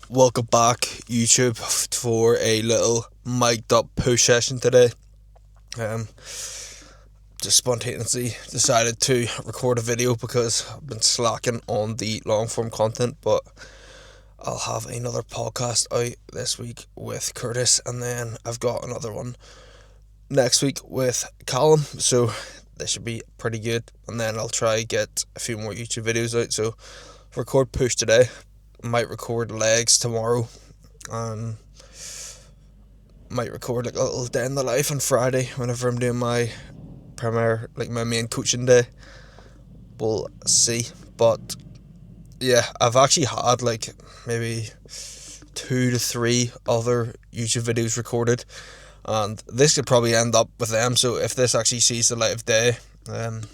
Welcome back, YouTube, for a little mic'd up push session today. Um, just spontaneously decided to record a video because I've been slacking on the long form content, but I'll have another podcast out this week with Curtis, and then I've got another one next week with Callum, so this should be pretty good. And then I'll try get a few more YouTube videos out. So record push today, might record legs tomorrow, and might record like a little day in the life on Friday whenever I'm doing my my main coaching day. We'll see. But yeah, I've actually had like maybe 2 to 3 other YouTube videos recorded, and this could probably end up with them. So if this actually sees the light of day, then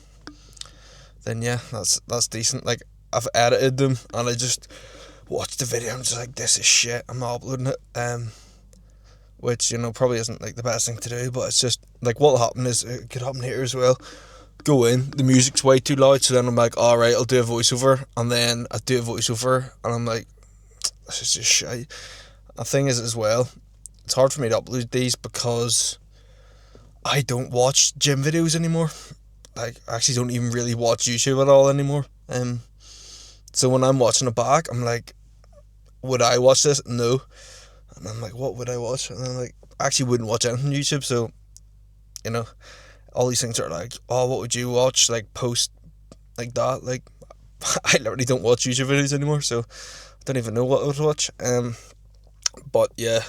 yeah, that's decent. Like, I've edited them and I just watched the video. I'm just like, this is shit. I'm not uploading it. Which, probably isn't like the best thing to do, but it's just like what happened is it could happen here as well. Go in, the music's way too loud, so then I'm like, alright, I'll do a voiceover, and then I do a voiceover, and I'm like, this is just shit. The thing is as well, it's hard for me to upload these because I don't watch gym videos anymore. Like, I actually don't even really watch YouTube at all anymore. So when I'm watching it back, I'm like, would I watch this? No. And I'm like, what would I watch? And I'm like, I actually wouldn't watch anything on YouTube. So, all these things are like, oh, what would you watch? Like, post like that. Like, I literally don't watch YouTube videos anymore. So, I don't even know what I would watch. But yeah,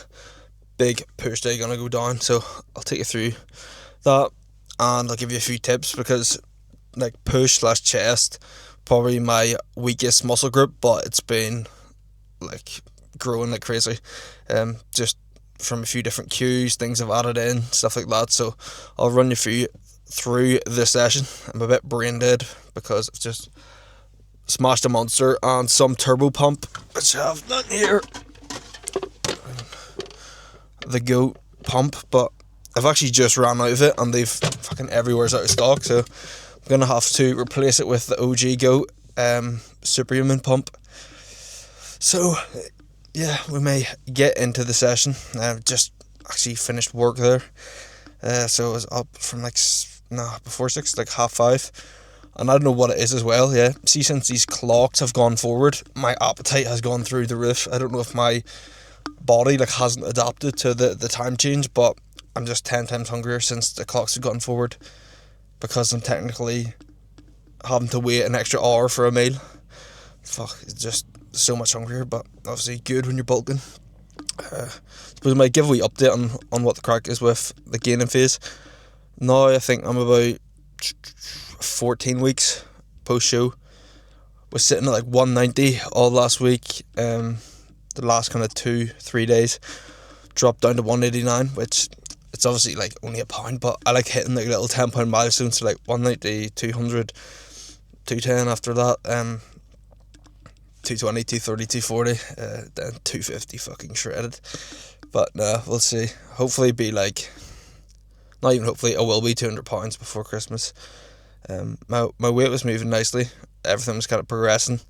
big push day gonna go down. So, I'll take you through that, and I'll give you a few tips because, like, push/chest, probably my weakest muscle group, but it's been like growing like crazy. Just from a few different cues, things I've added in, stuff like that. So I'll run you through this session. I'm a bit brain dead because I've just smashed a monster and some turbo pump, which I've done here. The goat pump, but I've actually just ran out of it and they've fucking everywhere's out of stock. So I'm gonna have to replace it with the OG goat superhuman pump. So yeah, we may get into the session. I've just actually finished work there. So I was up from before 6, like 5:30. And I don't know what it is as well, yeah. See, since these clocks have gone forward, my appetite has gone through the roof. I don't know if my body hasn't adapted to the time change, but I'm just 10 times hungrier since the clocks have gone forward because I'm technically having to wait an extra hour for a meal. Fuck, it's just so much hungrier, but obviously good when you're bulking. Suppose my giveaway update on what the crack is with the gaining phase. Now I think I'm about 14 weeks post show. Was sitting at like 190 all last week. The last kind of 2-3 days dropped down to 189, which it's obviously like only a pound, but I like hitting like little £10 milestones, so like 190, 200, 210 after that. 220, 230, 240, then 250 fucking shredded. But we'll see. Hopefully be like, not even hopefully, I will be £200 before Christmas. My weight was moving nicely. Everything was kind of progressing.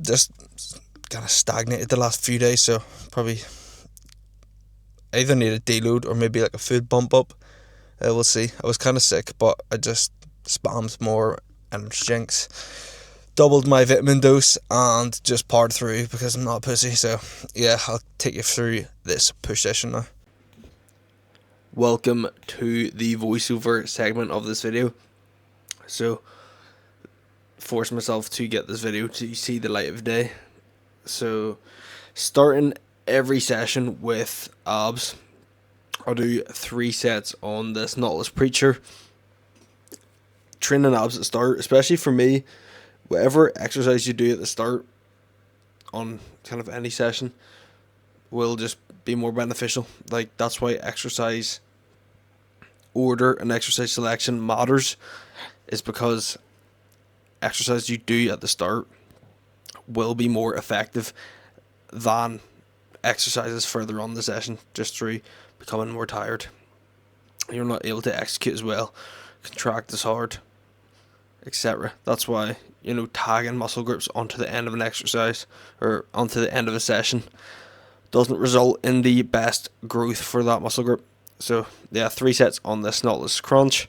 Just kind of stagnated the last few days, so probably either need a deload or maybe like a food bump up. We'll see. I was kind of sick, but I just spammed more energy drinks, doubled my vitamin dose, and just powered through because I'm not a pussy. So yeah, I'll take you through this push session now. Welcome to the voiceover segment of this video. So, force myself to get this video to see the light of day. So, starting every session with abs, I'll do 3 sets on this Nautilus Preacher. Training abs at the start, especially for me, whatever exercise you do at the start on kind of any session will just be more beneficial. Like, that's why exercise order and exercise selection matters, is because exercise you do at the start will be more effective than exercises further on the session, just through becoming more tired. You're not able to execute as well, contract as hard, etc. That's why, tagging muscle groups onto the end of an exercise or onto the end of a session doesn't result in the best growth for that muscle group. So yeah, 3 sets on this knotless crunch.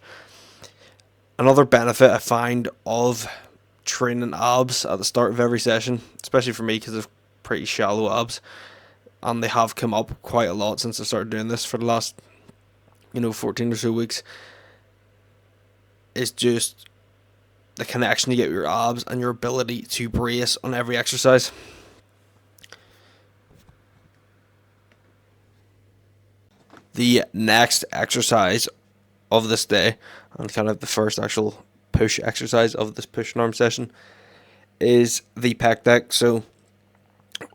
Another benefit I find of training abs at the start of every session, especially for me because I've pretty shallow abs, and they have come up quite a lot since I started doing this for the last 14 or so weeks, is just the connection you get with your abs and your ability to brace on every exercise. The next exercise of this day, and kind of the first actual push exercise of this push and arm session, is the pec deck. So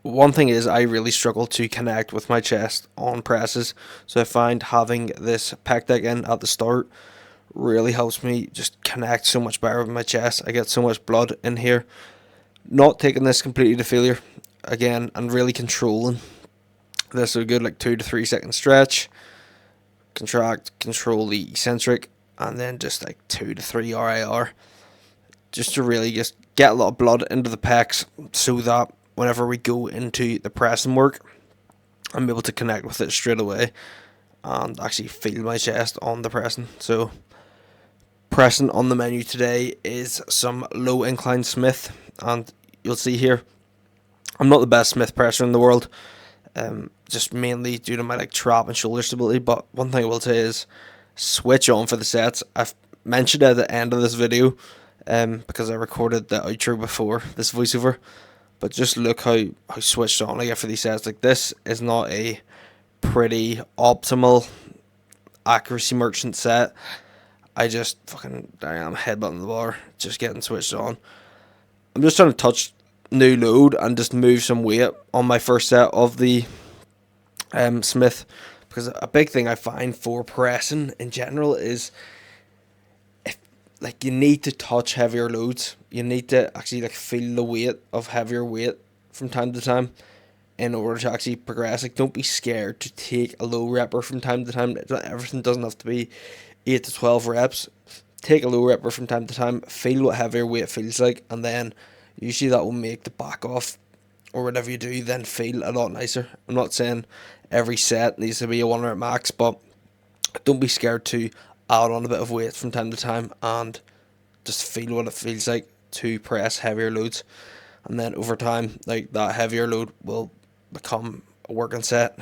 one thing is I really struggle to connect with my chest on presses, so I find having this pec deck in at the start really helps me just connect so much better with my chest. I get so much blood in here. Not taking this completely to failure again, and really controlling this. So good, like 2 to 3 second stretch, contract, control the eccentric, and then just like 2 to 3 RIR, just to really just get a lot of blood into the pecs, so that whenever we go into the pressing work, I'm able to connect with it straight away and actually feel my chest on the pressing. So pressing on the menu today is some low incline Smith, and you'll see here I'm not the best Smith presser in the world, just mainly due to my trap and shoulder stability. But one thing I will say is switch on for the sets. I've mentioned it at the end of this video, because I recorded the outro before this voiceover, but just look how switched on I get for these sets. Like, this is not a pretty optimal accuracy merchant set. I am headbutting the bar, just getting switched on. I'm just trying to touch new load and just move some weight on my first set of the Smith, because a big thing I find for pressing in general is you need to touch heavier loads. You need to actually feel the weight of heavier weight from time to time in order to actually progress. Don't be scared to take a low repper from time to time. Everything doesn't have to be 8 to 12 reps. Take a low repper from time to time, feel what heavier weight feels like, and then usually that will make the back off or whatever you do then feel a lot nicer. I'm not saying every set needs to be a 1 rep max, but don't be scared to add on a bit of weight from time to time and just feel what it feels like to press heavier loads. And then over time, that heavier load will become a working set,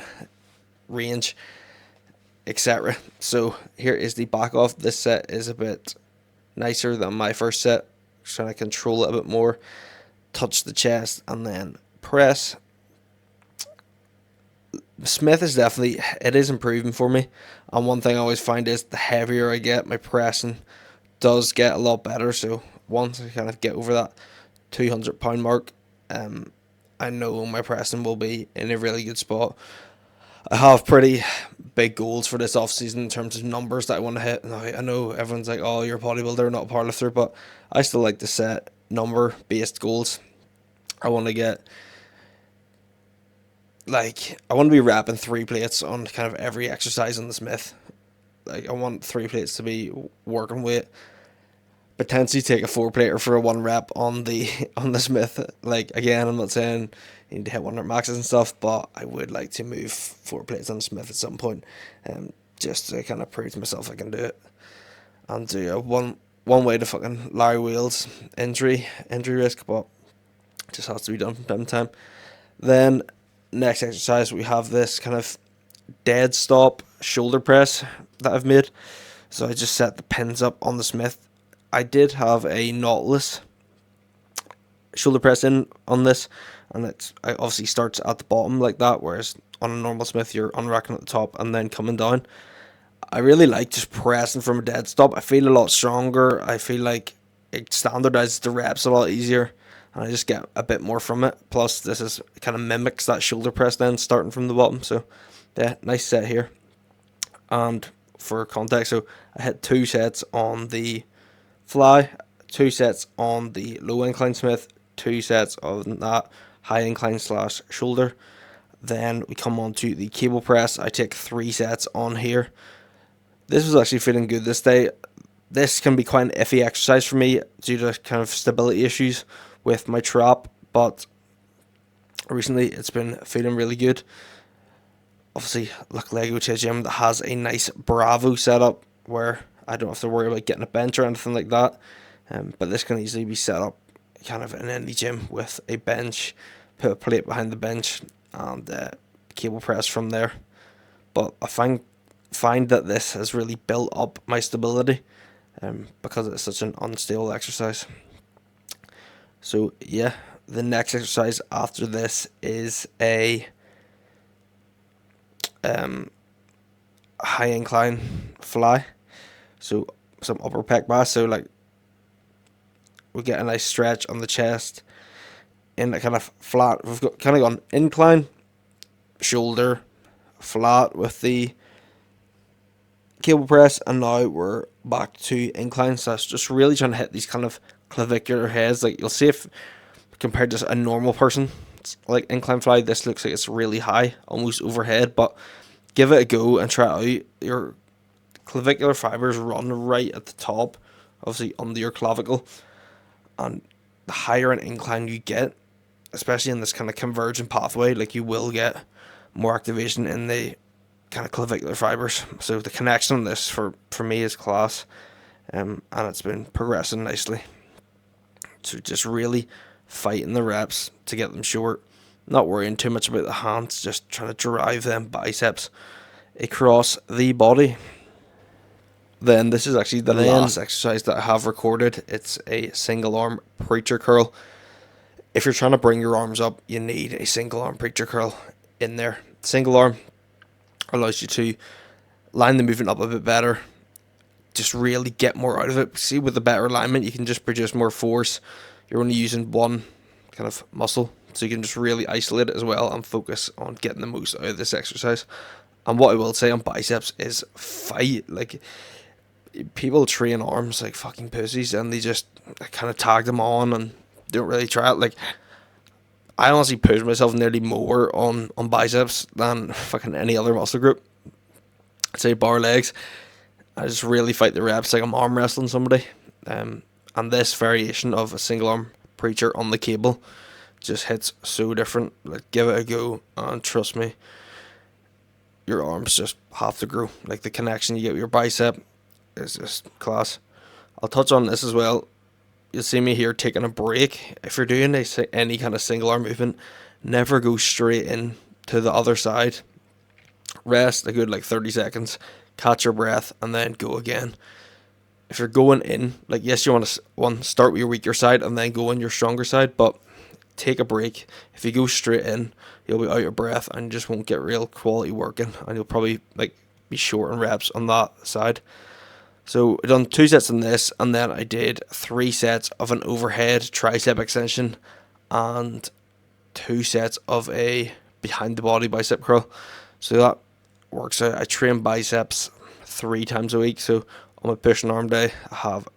range, etc. So here is the back off. This set is a bit nicer than my first set. Just trying to control it a bit more, touch the chest, and then press. Smith is improving for me, and one thing I always find is the heavier I get, my pressing does get a lot better. So once I kind of get over that 200 pound mark, I know my pressing will be in a really good spot. I have pretty big goals for this off season in terms of numbers that I want to hit. Now, I know everyone's like, "Oh, you're a bodybuilder, not a powerlifter," but I still like to set number based goals. I want to get I want to be wrapping 3 plates on kind of every exercise on the Smith. I want 3 plates to be working weight. Potentially take a 4-plater for a 1 rep on the Smith. Again, I'm not saying you need to hit 1 rep maxes and stuff, but I would like to move 4 plates on the Smith at some point, just to kind of prove to myself I can do it. And do one way to fucking Larry Wheels injury risk, but it just has to be done from time to time. Then next exercise, we have this kind of dead stop shoulder press that I've made. So I just set the pins up on the Smith. I did have a knotless shoulder press in on this, and it obviously starts at the bottom like that, whereas on a normal Smith you're unracking at the top and then coming down. I really like just pressing from a dead stop. I feel a lot stronger. I feel like it standardizes the reps a lot easier, and I just get a bit more from it. Plus, this is kind of mimics that shoulder press then, starting from the bottom. So, yeah, nice set here. And for context, so I hit 2 sets on the fly, 2 sets on the low incline Smith, 2 sets of that high incline / shoulder. Then we come on to the cable press. I take 3 sets on here. This was actually feeling good this day. This can be quite an iffy exercise for me due to kind of stability issues with my trap, but recently it's been feeling really good. Obviously, luckily I go to a gym that has a nice Bravo setup where I don't have to worry about getting a bench or anything like that. But this can easily be set up kind of in any gym with a bench, put a plate behind the bench, and cable press from there. But I find that this has really built up my stability, because it's such an unstable exercise. So yeah, the next exercise after this is a high incline fly. So some upper pec mass. So like we get a nice stretch on the chest in a kind of flat. We've got kind of gone incline, shoulder, flat with the cable press, and now we're back to incline. So it's just really trying to hit these kind of clavicular heads. Like you'll see, if compared to a normal person, like incline fly, this looks like it's really high, almost overhead. But give it a go and try it out. Your clavicular fibers run right at the top, obviously under your clavicle, and the higher an incline you get, especially in this kind of convergent pathway, like you will get more activation in the kind of clavicular fibers. So the connection on this for me is class, and it's been progressing nicely. So just really fighting the reps to get them short, not worrying too much about the hands, just trying to drive them biceps across the body. Then this is actually the last exercise that I have recorded. It's a single arm preacher curl. If you're trying to bring your arms up, you need a single arm preacher curl in there. Single arm allows you to line the movement up a bit better, just really get more out of it. See, with the better alignment, you can just produce more force. You're only using one kind of muscle, so you can just really isolate it as well and focus on getting the most out of this exercise. And what I will say on biceps is fight. Like, people train arms like fucking pussies, and they just kind of tag them on and don't really try it. Like, I honestly push myself nearly more on biceps than fucking any other muscle group. I'd say bar legs, I just really fight the reps like I'm arm wrestling somebody. And this variation of a single arm preacher on the cable just hits so different. Like, give it a go, and trust me, your arms just have to grow. Like, the connection you get with your bicep is just class. I'll touch on this as well. You'll see me here taking a break. If you're doing any kind of single arm movement, never go straight in to the other side. Rest a good 30 seconds, catch your breath, and then go again. If you're going in, yes, you want to start with your weaker side and then go on your stronger side, but take a break. If you go straight in, you'll be out of breath and you just won't get real quality working, and you'll probably be short in reps on that side. So I done 2 sets on this, and then I did 3 sets of an overhead tricep extension and 2 sets of a behind the body bicep curl. So that works out. I train biceps 3 times a week. So on my push and arm day, I have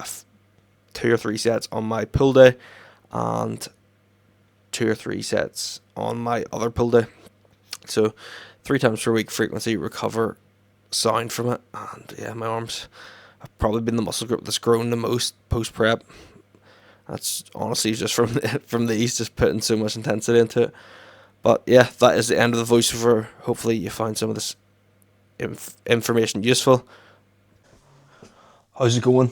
2 or 3 sets on my pull day and 2 or 3 sets on my other pull day. So 3 times per week frequency, recover sound from it. And yeah, my arms have probably been the muscle group that's grown the most post prep. That's honestly just from these, just putting so much intensity into it. But yeah, that is the end of the voiceover. Hopefully you find some of this information useful. How's it going?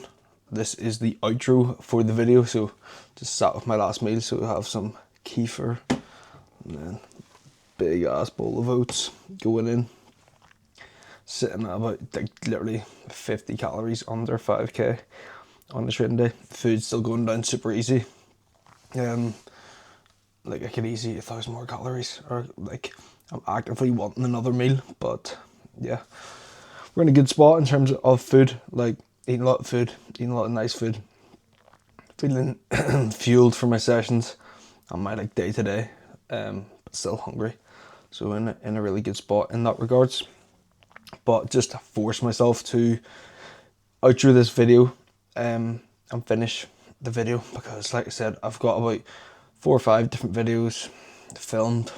This is the outro for the video. So just sat with my last meal, so we have some kefir and then big ass bowl of oats going in. Sitting at about literally 50 calories under 5k on the training day. Food's still going down super easy. I could easily eat 1,000 more calories, or I'm actively wanting another meal. But yeah, we're in a good spot in terms of food. Eating a lot of food, eating a lot of nice food, feeling fueled for my sessions and my day to day, but still hungry. So in a really good spot in that regards. But just to force myself to outro this video and finish the video, because like I said, I've got about 4 or 5 different videos filmed.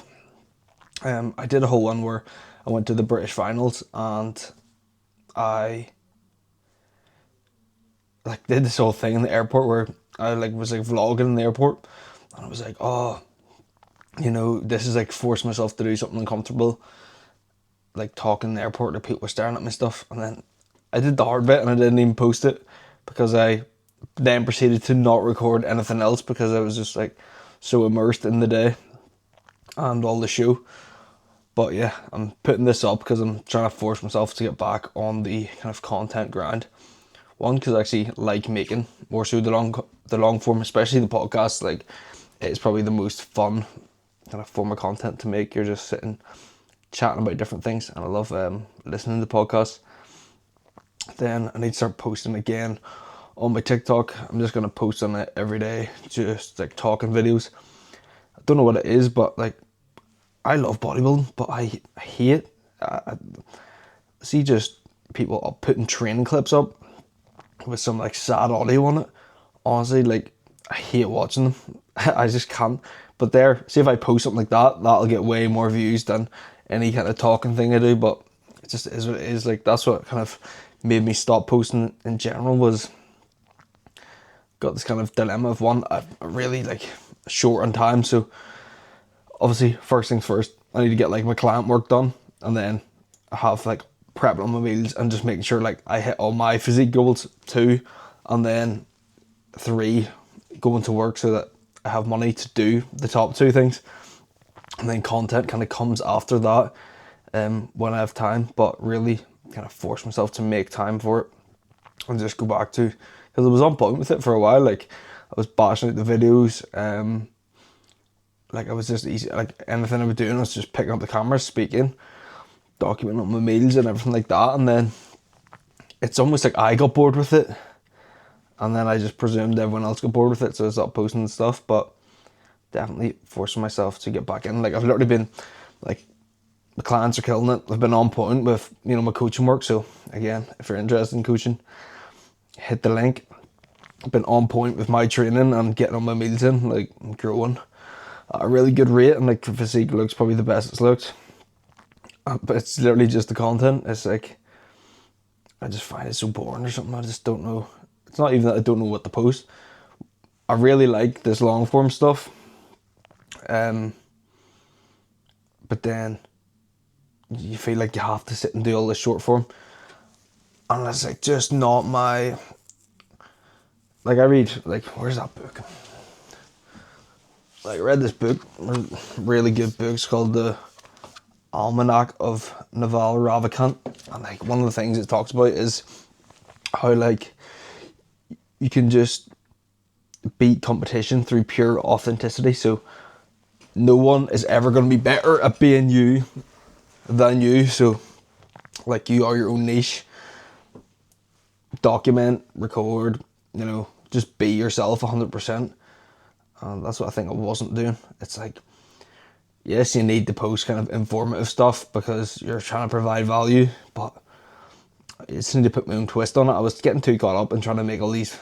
I did a whole one where I went to the British finals and I like did this whole thing in the airport where I like was like vlogging in the airport, and I was like, oh, you know, this is like forcing myself to do something uncomfortable, like talking in the airport and people were staring at me and stuff. And then I did the hard bit and I didn't even post it because I then proceeded to not record anything else because I was just like so immersed in the day and all the show. But yeah, I'm putting this up because I'm trying to force myself to get back on the kind of content grind. One, because I actually like making more so the long form, especially the podcast. Like, it's probably the most fun kind of form of content to make. You're just sitting chatting about different things, and I love listening to podcasts. Then I need to start posting again on my TikTok. I'm just gonna post on it every day, just like talking videos. I don't know what it is, but like I love bodybuilding, but I hate I see just people putting training clips up with some like sad audio on it. Honestly, like I hate watching them. I just can't. But there, see if I post something like that, that'll get way more views than any kind of talking thing I do. But it just is what it is. Like that's what kind of made me stop posting in general, was got this kind of dilemma of one, I'm really like short on time, so obviously first things first, I need to get like my client work done, and then I have like prepping on my meals and just making sure like I hit all my physique goals too, and then 3, going to work so that I have money to do the top 2 things, and then content kind of comes after that when I have time. But really kind of force myself to make time for it and just go back to, because I was on point with it for a while. Like I was bashing out the videos, like I was just easy, like anything I was doing I was just picking up the camera, speaking, documenting my meals and everything like that. And then it's almost like I got bored with it, and then I just presumed everyone else got bored with it, so I stopped posting and stuff. But definitely forcing myself to get back in. Like I've literally been like, the clients are killing it. I've been on point with, you know, my coaching work. So again, if you're interested in coaching, hit the link. I've been on point with my training and getting on my meals in, like I'm growing at a really good rate, and like physique looks probably the best it's looked. But it's literally just the content. It's like I just find it so boring or something. I just don't know. It's not even that I don't know what to post. I really like this long form stuff. But then you feel like you have to sit and do all this short form, and it's like just not my, like I read, like where's that book? Like I read this book, really good book. It's called The Almanac of Naval Ravikant, and like one of the things it talks about is how like you can just beat competition through pure authenticity. So no one is ever going to be better at being you than you. So like you are your own niche. Document, record, you know, just be yourself 100%. And that's what I think I wasn't doing. It's like, yes, you need to post kind of informative stuff because you're trying to provide value, but I just need to put my own twist on it. I was getting too caught up in trying to make all these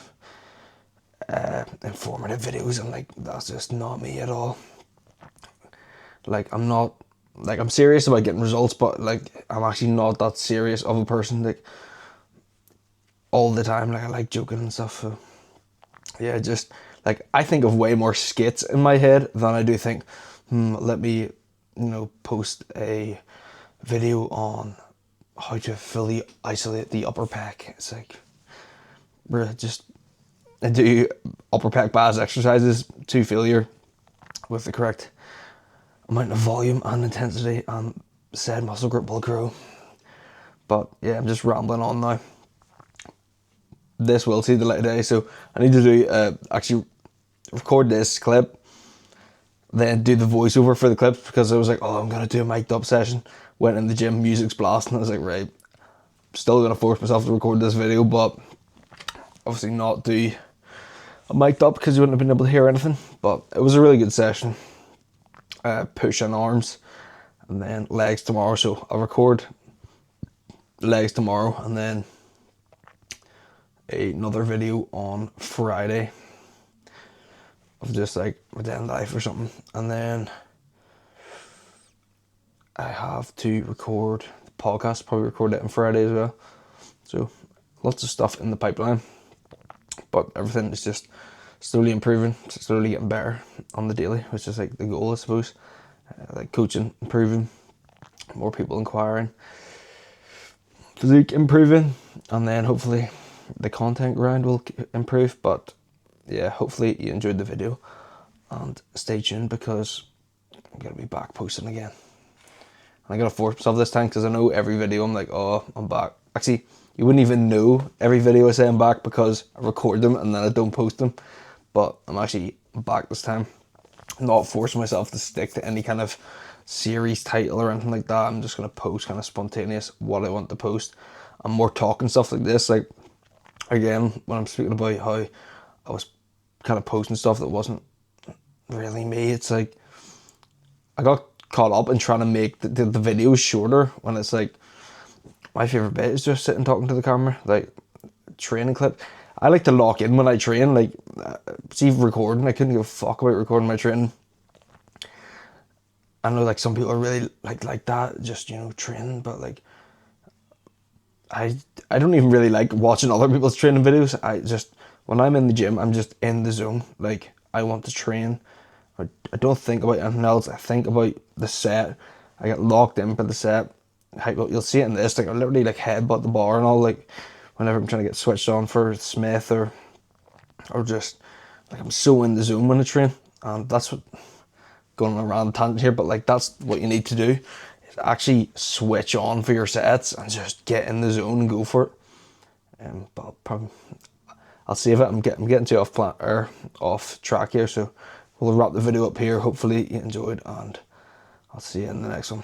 informative videos, and like that's just not me at all. Like I'm not, like I'm serious about getting results, but like I'm actually not that serious of a person, like all the time. Like I like joking and stuff, so yeah, just like I think of way more skits in my head than I do think, let me, you know, post a video on how to fully isolate the upper pec. It's like, bruh, just do upper pec bars exercises to failure with the correct amount of volume and intensity, and said muscle group will grow. But yeah, I'm just rambling on now. This will see the light of day, so I need to do actually record this clip, then do the voiceover for the clips, because I was like, oh, I'm gonna do a mic'd up session. Went in the gym, music's blasting. I was like, right, still gonna force myself to record this video, but obviously not do a mic'd up because you wouldn't have been able to hear anything. But it was a really good session. Push and arms, and then legs tomorrow. So I'll record legs tomorrow, and then another video on Friday of just like my day in life or something. And then I have to record the podcast, probably record it on Friday as well. So lots of stuff in the pipeline. but everything is just slowly improving, slowly getting better on the daily, which is like the goal, I suppose. Like coaching improving, more people inquiring, physique improving, and then hopefully the content grind will improve. But yeah, hopefully you enjoyed the video, and stay tuned because I'm gonna be back posting again. And I gotta force myself this time because I know every video I'm like, oh, I'm back. Actually, you wouldn't even know every video I say I'm back because I record them and then I don't post them. But I'm actually back this time. I'm not forcing myself to stick to any kind of series title or anything like that. I'm just gonna post kind of spontaneous what I want to post. I'm more talking stuff like this. Like, again, when I'm speaking about how I was kind of posting stuff that wasn't really me, it's like I got caught up in trying to make the videos shorter when it's like my favorite bit is just sitting talking to the camera, like training clip. I like to lock in when I train, like see recording, I couldn't give a fuck about recording my training. I know like some people are really like that, just, you know, training, but like I don't even really like watching other people's training videos. I just, when I'm in the gym, I'm just in the zone. Like, I want to train. I don't think about anything else. I think about the set. I get locked in by the set. You'll see it in this. Like, I literally like headbutt the bar and all. Like, whenever I'm trying to get switched on for Smith or just like I'm so in the zone when I train. And that's what, going on a random tangent here, but like that's what you need to do. Is actually switch on for your sets and just get in the zone and go for it. But I'll save it. I'm getting too off track here, so we'll wrap the video up here. Hopefully you enjoyed, and I'll see you in the next one.